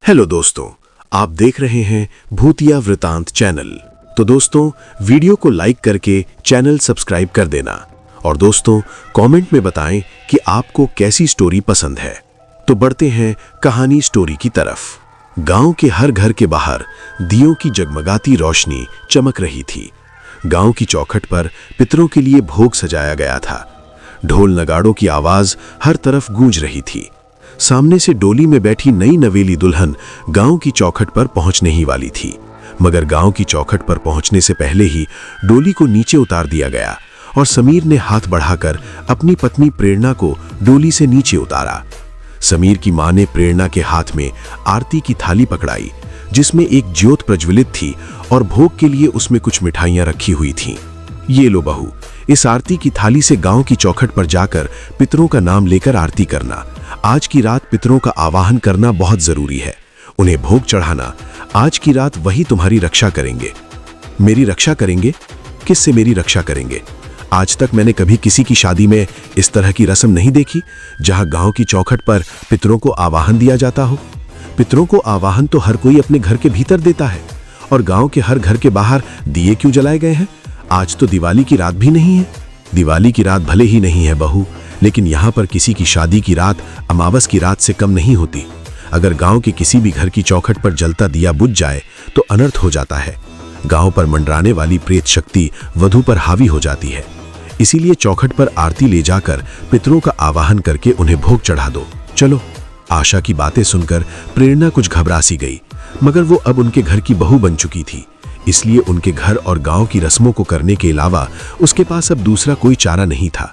Hello दोस्तों, आप देख रहे हैं भूतिया वृतांत चैनल। तो दोस्तों, वीडियो को लाइक करके चैनल सब्सक्राइब कर देना और दोस्तों कमेंट में बताएं कि आपको कैसी स्टोरी पसंद है। तो बढ़ते हैं कहानी स्टोरी की तरफ। गांव के हर घर के बाहर दियों की जगमगाती रोशनी चमक रही थी। गांव की चौखट पर पितरों के लिए भोग सजाया गया था। ढोल नगाड़ों की आवाज हर तरफ गूंज रही थी। सामने से डोली में बैठी नई नवेली दुल्हन गांव की चौखट पर पहुंचने ही वाली थी, मगर गांव की चौखट पर पहुंचने से पहले ही डोली को नीचे उतार दिया गया और समीर ने हाथ बढ़ाकर अपनी पत्नी प्रेरणा को डोली से नीचे उतारा। समीर की मां ने प्रेरणा के हाथ में आरती की थाली पकड़ाई, जिसमें एक ज्योत प्रज्वलित थी और भोग के लिए उसमें कुछ मिठाइयां रखी हुई थीं। ये लो बहू, इस आरती की थाली से गांव की चौखट पर जाकर पितरों का नाम लेकर आरती करना। आज की रात पितरों का आवाहन करना बहुत जरूरी है। उन्हें भोग चढ़ाना। आज की रात वही तुम्हारी रक्षा करेंगे। मेरी रक्षा करेंगे? किससे मेरी रक्षा करेंगे? आज तक मैंने कभी किसी की शादी में इस तरह की रस्म नहीं देखी, जहां गांव की चौखट पर पितरों को आवाहन दिया जाता हो। पितरों को आवाहन तो हर कोई अपने घर के भीतर देता है, और गांव के हर घर के बाहर दिए क्यों जलाए गए हैं? आज तो दिवाली की रात भी नहीं है। दिवाली की रात भले ही नहीं है बहू, लेकिन यहाँ पर किसी की शादी की रात अमावस की रात से कम नहीं होती। अगर गांव के किसी भी घर की चौखट पर जलता दिया बुझ जाए तो अनर्थ हो जाता है। गांव पर मंडराने वाली प्रेत शक्ति वधू पर हावी हो जाती है। इसीलिए चौखट पर आरती ले जाकर पितरों का आवाहन करके उन्हें भोग चढ़ा दो। चलो। आशा की बातें सुनकर प्रेरणा कुछ घबरा सी गई, मगर वो अब उनके घर की बहू बन चुकी थी। इसलिए उनके घर और गांव की रस्मों को करने के अलावा उसके पास अब दूसरा कोई चारा नहीं था।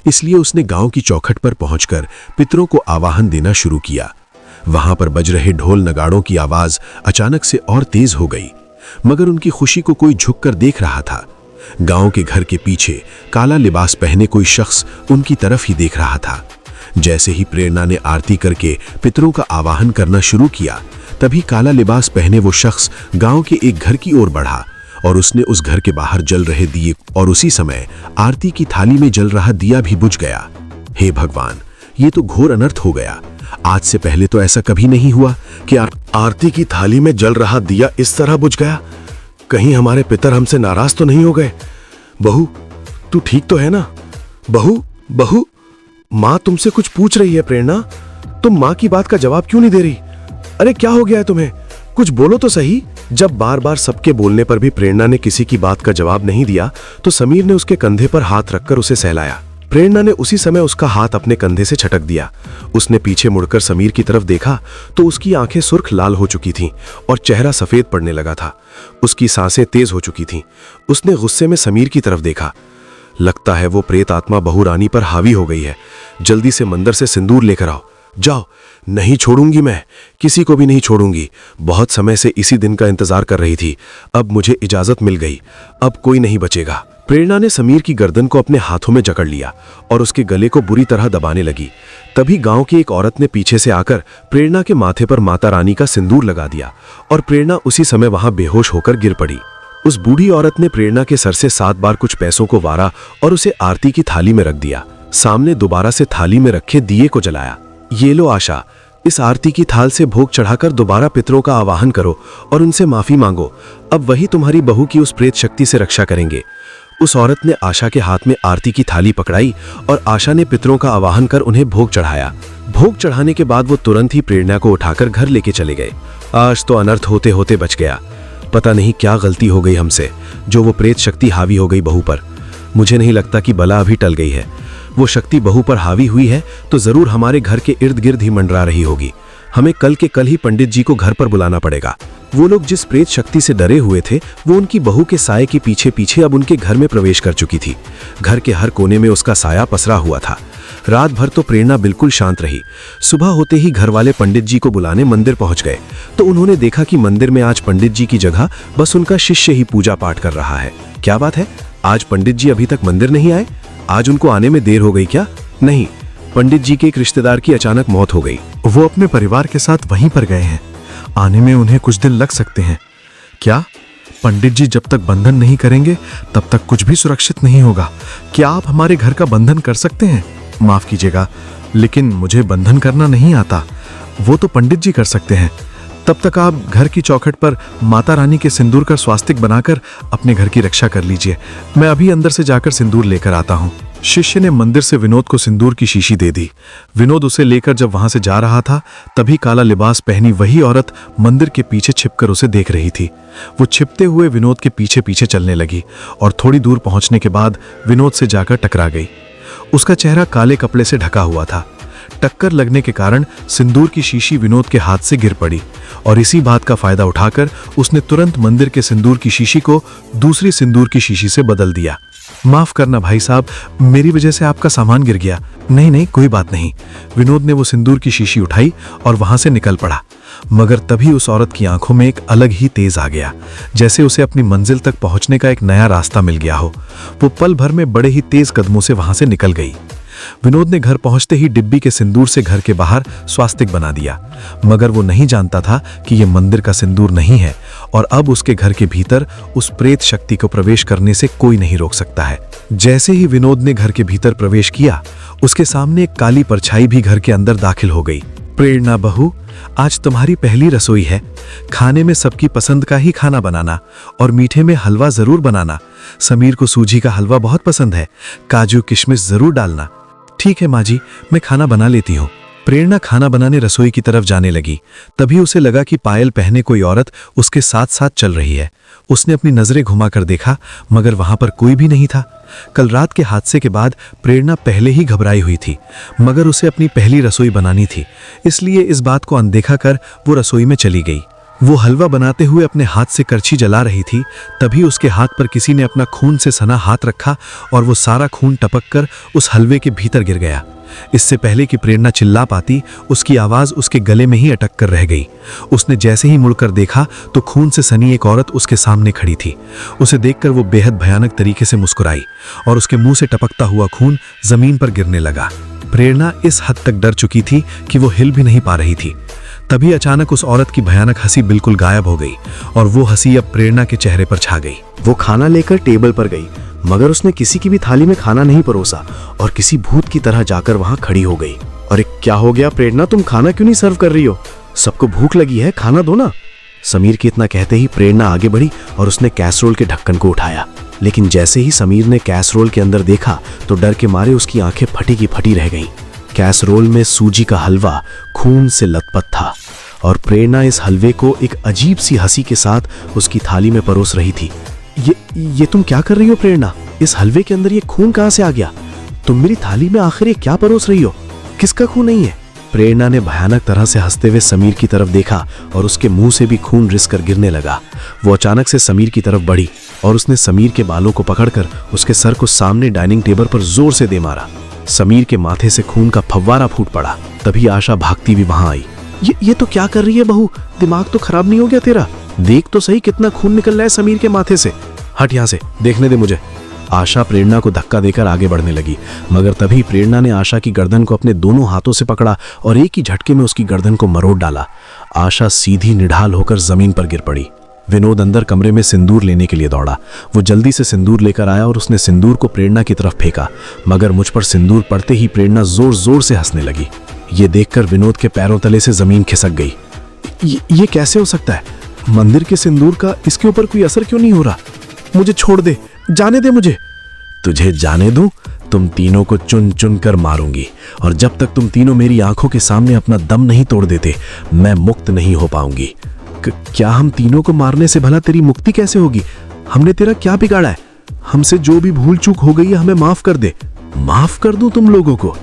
इसलिए उसने गांव की चौखट पर पहुंचकर पितरों को आवाहन देना शुरू किया। वहां पर बज रहे ढोल नगाड़ों की आवाज अचानक से और तेज हो गई, मगर उनकी खुशी को कोई झुककर देख रहा था। गांव के घर के पीछे काला लिबास पहने कोई शख्स उनकी तरफ ही देख रहा था। जैसे ही प्रेरणा ने आरती करके पितरों का आवाहन करना शुरू किया, तभी काला लिबास पहने वो शख्स गांव के एक घर की ओर बढ़ा और उसने उस घर के बाहर जल रहे दिए, और उसी समय आरती की थाली में जल रहा दिया भी बुझ गया। हे भगवान, ये तो घोर अनर्थ हो गया। आज से पहले तो ऐसा कभी नहीं हुआ कि आरती की थाली में जल रहा दिया इस तरह बुझ गया। कहीं हमारे पितर हमसे नाराज तो नहीं हो गए? बहू, तू ठीक तो है ना? बहू, बहू, माँ तुमसे कुछ पूछ रही है। प्रेरणा, तुम माँ की बात का जवाब क्यों नहीं दे रही? अरे क्या हो गया है तुम्हें? कुछ बोलो तो सही। जब बार बार सबके बोलने पर भी प्रेरणा ने किसी की बात का जवाब नहीं दिया, तो समीर ने उसके कंधे पर हाथ रखकर उसे सहलाया। प्रेरणा ने उसी समय उसका हाथ अपने कंधे से झटक दिया। उसने पीछे मुड़कर समीर की तरफ देखा तो उसकी आंखें सुर्ख लाल हो चुकी थीं और चेहरा सफेद पड़ने लगा था। उसकी सांसें तेज हो चुकी थीं। उसने गुस्से में समीर की तरफ देखा। लगता है वो प्रेत आत्मा बहू रानी पर हावी हो गई है। जल्दी से मंदिर से सिंदूर लेकर आओ। जाओ। नहीं छोड़ूंगी, मैं किसी को भी नहीं छोड़ूंगी। बहुत समय से इसी दिन का इंतजार कर रही थी। अब मुझे इजाजत मिल गई। अब कोई नहीं बचेगा। प्रेरणा ने समीर की गर्दन को अपने हाथों में जकड़ लिया और उसके गले को बुरी तरह दबाने लगी। तभी गांव की एक औरत ने पीछे से आकर प्रेरणा के माथे पर माता रानी का सिंदूर लगा दिया और प्रेरणा उसी समय वहां बेहोश होकर गिर पड़ी। उस बूढ़ी औरत ने प्रेरणा के सर से 7 बार कुछ पैसों को वारा और उसे आरती की थाली में रख दिया। सामने दोबारा से थाली में रखे दिए को जलाया। ये लो आशा, इस आरती की थाल से भोग चढ़ाकर दोबारा पितरों का आवाहन करो और उनसे माफी मांगो। अब वही तुम्हारी बहू की उस प्रेत शक्ति से रक्षा करेंगे। उस औरत ने आशा के हाथ में आरती की थाली पकड़ाई और आशा ने पितरों का आवाहन कर उन्हें भोग चढ़ाया। भोग चढ़ाने के बाद वो तुरंत ही प्रेरणा को उठाकर घर लेके चले गए। आज तो अनर्थ होते होते बच गया। पता नहीं क्या गलती हो गई हमसे, जो वो प्रेत शक्ति हावी हो गई बहू पर। मुझे नहीं लगता कि बला अभी टल गई है। वो शक्ति बहू पर हावी हुई है तो जरूर हमारे घर के इर्द गिर्द ही मंडरा रही होगी। हमें कल के कल ही पंडित जी को घर पर बुलाना पड़ेगा। वो लोग जिस प्रेत शक्ति से डरे हुए थे, वो उनकी बहू के साये के पीछे पीछे अब उनके घर में प्रवेश कर चुकी थी। घर के हर कोने में उसका साया पसरा हुआ था। रात भर तो प्रेरणा बिल्कुल शांत रही। सुबह होते ही घर वाले पंडित जी को बुलाने मंदिर पहुंच गए तो उन्होंने देखा कि मंदिर में आज पंडित जी की जगह बस उनका शिष्य ही पूजा पाठ कर रहा है। क्या बात है, आज पंडित जी अभी तक मंदिर नहीं आए? आज उनको आने में देर हो गई क्या? नहीं, पंडित जी के एक रिश्तेदार की अचानक मौत हो गई। वो अपने परिवार के साथ वहीं पर गए हैं। आने में उन्हें कुछ दिन लग सकते हैं। क्या पंडित जी जब तक बंधन नहीं करेंगे तब तक कुछ भी सुरक्षित नहीं होगा? क्या आप हमारे घर का बंधन कर सकते हैं? माफ कीजिएगा, लेकिन मुझे बंधन करना नहीं आता। वो तो पंडित जी कर सकते हैं। तब तक आप घर की चौखट पर माता रानी के सिंदूर का स्वास्तिक बनाकर अपने घर की रक्षा कर लीजिए। मैं अभी अंदर से जाकर सिंदूर लेकर आता हूँ। शिष्य ने मंदिर से विनोद को सिंदूर की शीशी दे दी। विनोद उसे लेकर जब वहां से जा रहा था, तभी काला लिबास पहनी वही औरत मंदिर के पीछे छिपकर उसे देख रही थी। वो छिपते हुए विनोद के पीछे पीछे चलने लगी और थोड़ी दूर पहुंचने के बाद विनोद से जाकर टकरा गई। उसका चेहरा काले कपड़े से ढका हुआ था। टक्कर लगने के कारण सिंदूर की शीशी विनोद के हाथ से गिर पड़ी और इसी बात का फायदा उठाकर उसने तुरंत मंदिर के सिंदूर की शीशी को दूसरी सिंदूर की शीशी से बदल दिया। माफ करना भाई साहब, मेरी वजह से आपका सामान गिर गया। नहीं नहीं, कोई बात नहीं। विनोद ने वो सिंदूर की शीशी उठाई और वहां से निकल पड़ा। मगर तभी उस औरत की आंखों में एक अलग ही तेज आ गया, जैसे उसे अपनी मंजिल तक पहुंचने का एक नया रास्ता मिल गया हो। वो पल भर में बड़े ही तेज कदमों से वहां से निकल गई। विनोद ने घर पहुंचते ही डिब्बी के सिंदूर से घर के बाहर स्वास्तिक बना दिया, मगर वो नहीं जानता था कि यह मंदिर का सिंदूर नहीं है और अब उसके घर के भीतर उस प्रेत शक्ति को प्रवेश करने से कोई नहीं रोक सकता है। जैसे ही विनोद ने घर के भीतर प्रवेश किया, उसके सामने एक काली परछाई भी घर के अंदर दाखिल हो गई। प्रेरणा बहू, आज तुम्हारी पहली रसोई है। खाने में सबकी पसंद का ही खाना बनाना और मीठे में हलवा जरूर बनाना। समीर को सूजी का हलवा बहुत पसंद है, काजू किशमिश जरूर डालना। ठीक है माँ जी, मैं खाना बना लेती हूँ। प्रेरणा खाना बनाने रसोई की तरफ जाने लगी। तभी उसे लगा कि पायल पहने कोई औरत उसके साथ साथ चल रही है। उसने अपनी नजरें घुमाकर देखा, मगर वहां पर कोई भी नहीं था। कल रात के हादसे के बाद प्रेरणा पहले ही घबराई हुई थी, मगर उसे अपनी पहली रसोई बनानी थी, इसलिए इस बात को अनदेखा कर वो रसोई में चली गई। वो हलवा बनाते हुए अपने हाथ से करछी जला रही थी, तभी उसके हाथ पर किसी ने अपना खून से सना हाथ रखा और वो सारा खून टपक कर उस हलवे के भीतर गिर गया। इससे पहले कि प्रेरणा चिल्ला पाती, उसकी आवाज उसके गले में ही अटक कर रह गई। उसने जैसे ही मुड़कर देखा तो खून से सनी एक औरत उसके सामने खड़ी थी। उसे देखकर वो बेहद भयानक तरीके से मुस्कुराई और उसके मुंह से टपकता हुआ खून जमीन पर गिरने लगा। प्रेरणा इस हद तक डर चुकी थी कि वो हिल भी नहीं पा रही थी। तभी अचानक उस औरत की भयानक हंसी बिल्कुल गायब हो गई और वो हंसी अब प्रेरणा के चेहरे पर छा गई। वो खाना लेकर टेबल पर गई, मगर उसने किसी की भी थाली में खाना नहीं परोसा और किसी भूत की तरह जाकर वहां खड़ी हो गई। अरे क्या हो गया प्रेरणा, तुम खाना क्यों नहीं सर्व कर रही हो? सबको भूख लगी है, खाना दो ना। समीर के इतना कहते ही प्रेरणा आगे बढ़ी और उसने कैसरोल के ढक्कन को उठाया। लेकिन जैसे ही समीर ने कैसरोल के अंदर देखा तो डर के मारे उसकी आंखें फटी की फटी रह गईं। कैसरोल में सूजी का हलवा खून से लथपथ था और प्रेरणा इस हलवे को एक अजीब सी हंसी के साथ उसकी थाली में परोस रही थी। ये तुम क्या कर रही हो प्रेरणा? इस हलवे के अंदर ये खून कहां से आ गया? तुम मेरी थाली में आखिर ये क्या परोस रही हो? किसका खून नहीं है? प्रेरणा ने भयानक तरह से हंसते हुए समीर की तरफ देखा और उसके मुंह से भी खून रिस कर गिरने लगा। वो अचानक से समीर की तरफ बढ़ी और उसने समीर के बालों को पकड़कर उसके सर को सामने डाइनिंग टेबल पर जोर से दे मारा। समीर के माथे से खून का फव्वारा फूट पड़ा। तभी आशा भागती हुई वहां आई। ये तो क्या कर रही है बहू? दिमाग तो खराब नहीं हो गया तेरा? देख तो सही कितना खून निकल रहा है समीर के माथे से। हट यहाँ से, देखने दे मुझे। आशा प्रेरणा को धक्का देकर आगे बढ़ने लगी, मगर तभी प्रेरणा ने आशा की गर्दन को अपने दोनों हाथों से पकड़ा और एक ही झटके में उसकी गर्दन को मरोड़ डाला। आशा सीधी निढाल होकर जमीन पर गिर पड़ी। विनोद अंदर कमरे में सिंदूर लेने के लिए दौड़ा। वो जल्दी से सिंदूर लेकर आया और उसने सिंदूर को प्रेरणा की तरफ फेंका, मगर मुझ पर सिंदूर पड़ते ही प्रेरणा जोर जोर से हंसने लगी। ये देखकर विनोद के पैरों तले से जमीन खिसक गई। ये कैसे हो सकता है? मंदिर के सिंदूर का इसके ऊपर कोई असर क्यों नहीं हो रहा? मुझे छोड़ दे, जाने दे मुझे। तुझे जाने दूं? तुम तीनों को चुन चुन कर मारूंगी और जब तक तुम तीनों मेरी आंखों के सामने अपना दम नहीं तोड़ देते, मैं मुक्त नहीं हो पाऊंगी। क्या हम तीनों को मारने से भला तेरी मुक्ति कैसे होगी? हमने तेरा क्या बिगाड़ा है? हमसे जो भी भूल चूक हो गई है हमें माफ कर दे। माफ कर दूं तुम लोगों को?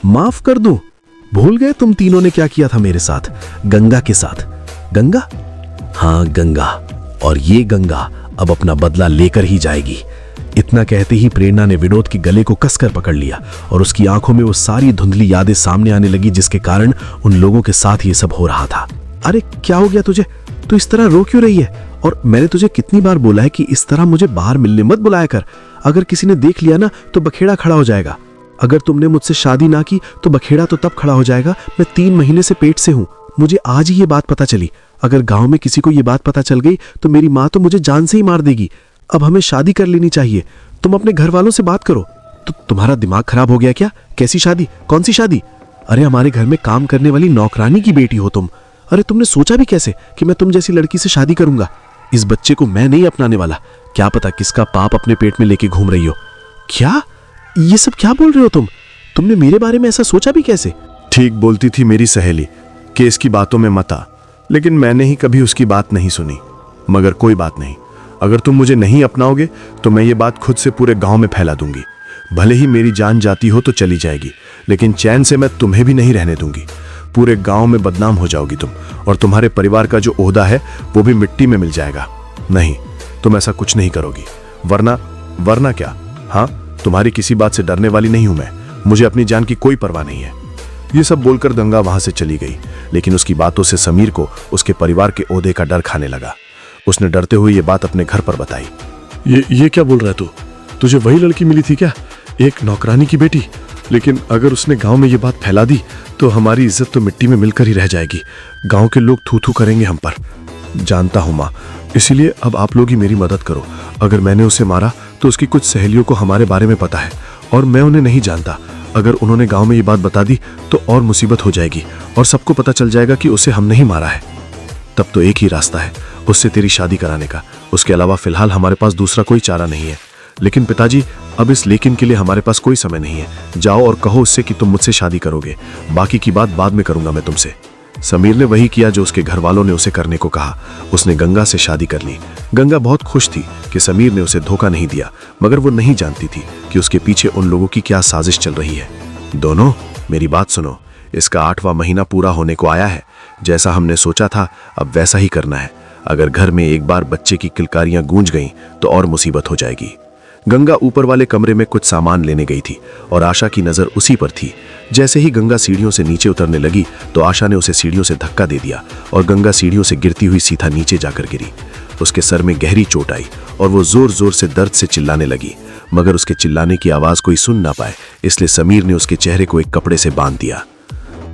माफ कर दूं? भूल गए तुम तीनों ने क्या किया था मेरे साथ, गंगा के साथ? गंगा? हाँ गंगा, और ये गंगा अब अपना बदला लेकर ही जाएगी। इतना कहते ही प्रेरणा ने विनोद के गले को कसकर पकड़ लिया और उसकी आंखों में वो सारी धुंधली यादें सामने आने लगी जिसके कारण उन लोगों के साथ ये सब हो रहा था। अरे क्या हो गया तुझे? तू इस तरह रो क्यों रही है? और मैंने तुझे कितनी बार बोला है कि इस तरह मुझे बाहर मिलने मत बुलाया कर। अगर किसी ने देख लिया ना तो बखेड़ा खड़ा हो जाएगा। अगर तुमने मुझसे शादी ना की तो बखेड़ा तो तब खड़ा हो जाएगा। मैं 3 महीने से पेट से हूं। मुझे आज ही ये बात पता चली। अगर गांव में किसी को ये बात पता चल गई तो मेरी माँ तो मुझे जान से ही मार देगी। अब हमें शादी कर लेनी चाहिए। तुम अपने घर वालों से बात करो। तो तुम्हारा दिमाग खराब हो गया क्या? कैसी शादी? कौन सी शादी? अरे हमारे घर में काम करने वाली नौकरानी की बेटी हो तुम। अरे तुमने सोचा भी कैसे कि मैं तुम जैसी लड़की से शादी करूंगा? इस बच्चे को मैं नहीं अपनाने वाला। क्या पता किसका पाप अपने पेट में लेके घूम रही हो। क्या ये सब क्या बोल रहे हो तुम? तुमने मेरे बारे में ऐसा सोचा भी कैसे? ठीक बोलती थी मेरी सहेली कि इसकी बातों में मत आ, लेकिन मैंने ही कभी उसकी बात नहीं सुनी। मगर कोई बात नहीं, अगर तुम मुझे नहीं अपनाओगे तो मैं ये बात खुद से पूरे गांव में फैला दूंगी। भले ही मेरी जान जाती हो तो चली जाएगी, लेकिन चैन से मैं तुम्हें भी नहीं रहने दूंगी। पूरे गांव में बदनाम हो जाओगी तुम, और तुम्हारे परिवार का जो ओहदा है वो भी मिट्टी में मिल जाएगा। नहीं, तुम ऐसा कुछ नहीं करोगी। वरना क्या? हाँ, तुम्हारी किसी बात से डरने वाली नहीं हूं मैं। मुझे अपनी जान की कोई परवाह नहीं है। ये सब बोलकर गंगा वहां से चली गई, लेकिन उसकी बातों से समीर को उसके परिवार के ओहदे का डर खाने लगा। उसने डरते हुए ये बात अपने घर पर बताई। ये क्या बोल रहा है तू? तुझे वही लड़की मिली थी क्या, एक नौकरानी की बेटी? लेकिन अगर उसने गांव में ये बात फैला दी तो हमारी इज्जत तो मिट्टी में मिलकर ही रह जाएगी। गांव के लोग थू थू करेंगे हम पर। जानता हूं माँ, इसीलिए अब आप लोग ही मेरी मदद करो। अगर मैंने उसे मारा तो उसकी कुछ सहेलियों को हमारे बारे में पता है और मैं उन्हें नहीं जानता। अगर उन्होंने गांव में ये बात बता दी तो और मुसीबत हो जाएगी और सबको पता चल जाएगा कि उसे हम नहीं मारा है। तब तो एक ही रास्ता है, उससे तेरी शादी कराने का। उसके अलावा फिलहाल हमारे पास दूसरा कोई चारा नहीं है। लेकिन पिताजी, अब इस लेकिन के लिए हमारे पास कोई समय नहीं है। जाओ और कहो उससे कि तुम मुझसे शादी करोगे। बाकी की बात बाद में करूंगा मैं तुमसे। समीर ने वही किया जो उसके घर वालों ने उसे करने को कहा। उसने गंगा से शादी कर ली। गंगा बहुत खुश थी कि समीर ने उसे धोखा नहीं दिया, मगर वो नहीं जानती थी कि उसके पीछे उन लोगों की क्या साजिश चल रही है। दोनों, मेरी बात सुनो। इसका 8वां महीना पूरा होने को आया है। जैसा हमने सोचा था अब वैसा ही करना है। अगर घर में एक बार बच्चे की किलकारियां गूंज गईं तो और मुसीबत हो जाएगी। गंगा ऊपर वाले कमरे में कुछ सामान लेने गई थी और आशा की नजर उसी पर थी। जैसे ही गंगा सीढ़ियों से नीचे उतरने लगी तो आशा ने उसे सीढ़ियों से धक्का दे दिया और गंगा सीढ़ियों से गिरती हुई सीधा नीचे जाकर गिरी। उसके सर में गहरी चोट आई और वो जोर जोर से दर्द से चिल्लाने लगी, मगर उसके चिल्लाने की आवाज कोई सुन ना पाए, इसलिए समीर ने उसके चेहरे को एक कपड़े से बांध दिया।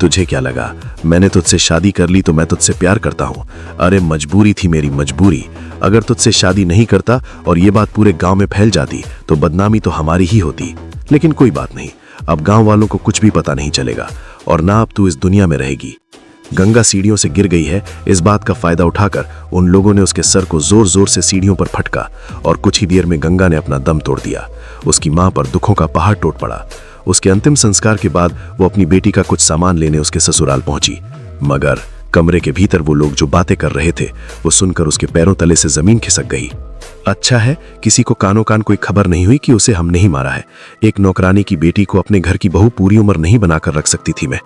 तुझे क्या लगा मैंने तुझसे शादी कर ली तो मैं तुझसे प्यार करता हूं? अरे मजबूरी थी मेरी, मजबूरी। अगर तुझसे शादी नहीं करता और ये बात पूरे गांव में फैल जाती तो बदनामी तो हमारी ही होती। लेकिन कोई बात नहीं, अब गांव वालों को कुछ भी पता नहीं चलेगा और ना अब तू इस दुनिया में रहेगी। गंगा सीढ़ियों से गिर गई है, इस बात का फायदा उठाकर उन लोगों ने उसके सर को जोर जोर से सीढ़ियों पर फटका और कुछ ही देर में गंगा ने अपना दम तोड़ दिया। उसकी मां पर दुखों का पहाड़ टूट पड़ा। उसके अंतिम संस्कार के बाद वो अपनी बेटी का कुछ सामान लेने उसके ससुराल पहुंची, मगर कमरे के भीतर वो लोग जो बातें कर रहे थे वो सुनकर उसके पैरों तले से जमीन खिसक गई। अच्छा है किसी को कानो कान कोई खबर नहीं हुई कि उसे हम नहीं मारा है। एक नौकरानी की बेटी को अपने घर की बहू पूरी उम्र नहीं बनाकर रख सकती थी मैं।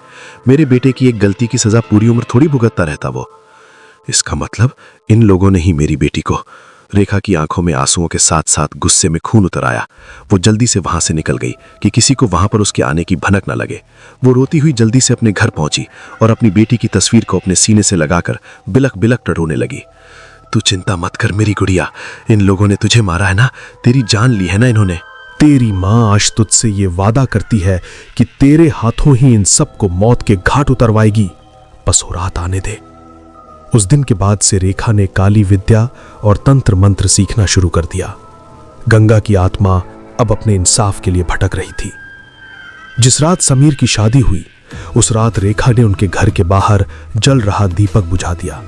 मेरे बेटे की एक गलती की सजा पूरी उम्र थोड़ी भुगतता रहता वो। इसका मतलब इन लोगों ने ही मेरी बेटी को। रेखा की आंखों में आंसुओं के साथ साथ गुस्से में खून उतर आया। वो जल्दी से वहां से निकल गई कि किसी को वहां पर उसके आने की भनक न लगे। वो रोती हुई जल्दी से अपने घर पहुंची और अपनी बेटी की तस्वीर को अपने सीने से लगाकर बिलक बिलक टटोलने लगी। तू चिंता मत कर मेरी गुड़िया, इन लोगों ने तुझे मारा है ना, तेरी जान ली है ना इन्होंने। तेरी माँ आज तुझसे ये वादा करती है कि तेरे हाथों ही इन सबको मौत के घाट उतरवाएगी। बस वो रात आने दे। उस दिन के बाद से रेखा ने काली विद्या और तंत्र मंत्र सीखना शुरू कर दिया। गंगा की आत्मा अब अपने इंसाफ के लिए भटक रही थी। जिस रात समीर की शादी हुई उस रात रेखा ने उनके घर के बाहर जल रहा दीपक बुझा दिया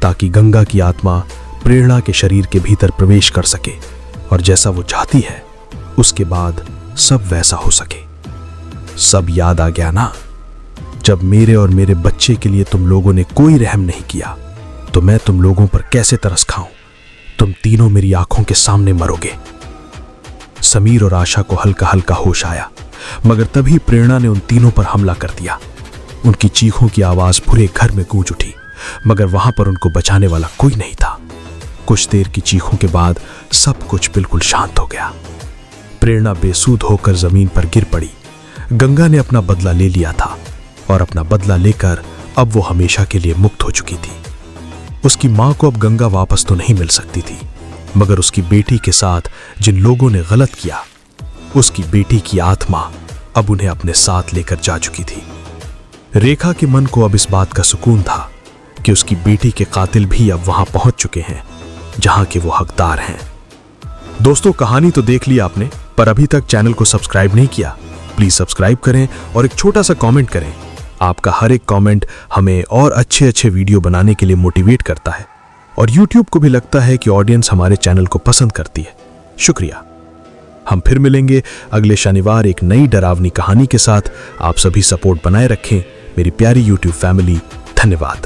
ताकि गंगा की आत्मा प्रेरणा के शरीर के भीतर प्रवेश कर सके और जैसा वो चाहती है उसके बाद सब वैसा हो सके। सब याद आ गया ना, जब मेरे और मेरे बच्चे के लिए तुम लोगों ने कोई रहम नहीं किया तो मैं तुम लोगों पर कैसे तरस खाऊं। तुम तीनों मेरी आंखों के सामने मरोगे। समीर और आशा को हल्का हल्का होश आया, मगर तभी प्रेरणा ने उन तीनों पर हमला कर दिया। उनकी चीखों की आवाज पूरे घर में गूंज उठी, मगर वहां पर उनको बचाने वाला कोई नहीं था। कुछ देर की चीखों के बाद सब कुछ बिल्कुल शांत हो गया। प्रेरणा बेसुध होकर जमीन पर गिर पड़ी। गंगा ने अपना बदला ले लिया था और अपना बदला लेकर अब वो हमेशा के लिए मुक्त हो चुकी थी। उसकी मां को अब गंगा वापस तो नहीं मिल सकती थी, मगर उसकी बेटी के साथ जिन लोगों ने गलत किया उसकी बेटी की आत्मा अब उन्हें अपने साथ लेकर जा चुकी थी। रेखा के मन को अब इस बात का सुकून था कि उसकी बेटी के कातिल भी अब वहां पहुंच चुके हैं जहां के वो हकदार हैं। दोस्तों, कहानी तो देख ली आपने, पर अभी तक चैनल को सब्सक्राइब नहीं किया। प्लीज सब्सक्राइब करें और एक छोटा सा कमेंट करें आपका हर एक कमेंट हमें और अच्छे अच्छे वीडियो बनाने के लिए मोटिवेट करता है और YouTube को भी लगता है कि ऑडियंस हमारे चैनल को पसंद करती है। शुक्रिया। हम फिर मिलेंगे अगले शनिवार एक नई डरावनी कहानी के साथ। आप सभी सपोर्ट बनाए रखें मेरी प्यारी YouTube फैमिली। धन्यवाद।